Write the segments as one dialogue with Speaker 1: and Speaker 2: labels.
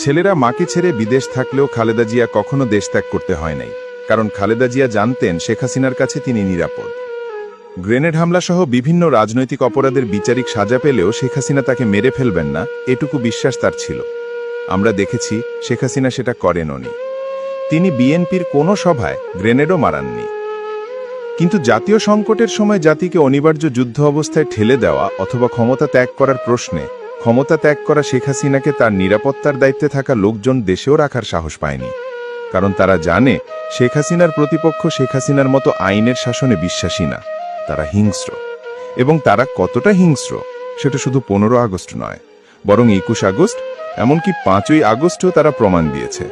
Speaker 1: ছেলেরা মাকে ছেড়ে বিদেশ থাকলেও খালেদা জিয়া কখনো দেশ ত্যাগ করতে হয় নাই, কারণ খালেদা জিয়া জানতেন শেখ হাসিনার কাছে তিনি নিরাপদ। গ্রেনেড হামলা সহ বিভিন্ন রাজনৈতিক অপরাধের বিচারিক সাজা পেলেও শেখ হাসিনা তাকে মেরে ফেলবেন না, এটুকু বিশ্বাস তার ছিল। আমরা দেখেছি শেখ হাসিনা সেটা করেননি। তিনি বিএনপির কোনো সভায় গ্রেনেডও মারাননি। কিন্তু জাতীয় সংকটের সময় জাতিকে অনিবার্য যুদ্ধ অবস্থায় ঠেলে দেওয়া অথবা ক্ষমতা ত্যাগ করার প্রশ্নে ক্ষমতা ত্যাগ করা শেখ হাসিনাকে তার নিরাপত্তার দায়িত্বে থাকা লোকজন দেশেও রাখার সাহস পায়নি, কারণ তারা জানে শেখ হাসিনার প্রতিপক্ষ শেখ হাসিনার মতো আইনের শাসনে বিশ্বাসী না, তারা হিংস্র। এবং তারা কতটা হিংস্র সেটা শুধু 15 আগস্ট নয়, বরং 21 আগস্ট, এমনকি 5ই আগস্টও তারা প্রমাণ দিয়েছে।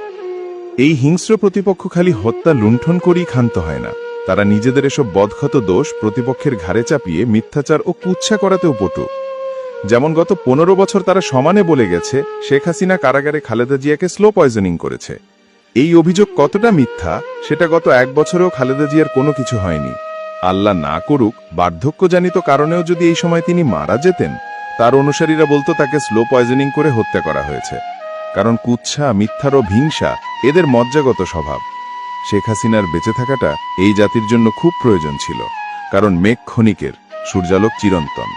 Speaker 1: এই হিংস্র প্রতিপক্ষ খালি হত্যা লুণ্ঠন করেই ক্ষান্ত হয় না, তারা নিজেদের এসব বদক্ষত দোষ প্রতিপক্ষের ঘাড়ে চাপিয়ে মিথ্যাচার ও কুৎসা করাতেও পটু। যেমন গত 15 বছর তারা সমানে বলে গেছে শেখ হাসিনা কারাগারে খালেদা জিয়াকে স্লো পয়জনিং করেছে। এই অভিযোগ কতটা মিথ্যা সেটা গত 1 বছরেও খালেদা জিয়ার কোনো কিছু হয়নি। আল্লাহ না করুক, বার্ধক্যজনিত কারণেও যদি এই সময় তিনি মারা যেতেন, তার অনুসারীরা বলতো তাকে স্লো পয়জনিং করে হত্যা করা হয়েছে, কারণ কুৎসা, মিথ্যার ও হিংসা এদের মজ্জাগত স্বভাব। শেখ হাসিনার বেঁচে থাকাটা এই জাতির জন্য খুব প্রয়োজন ছিল, কারণ মেঘ ক্ষণিকের, সূর্যালোক চিরন্তন।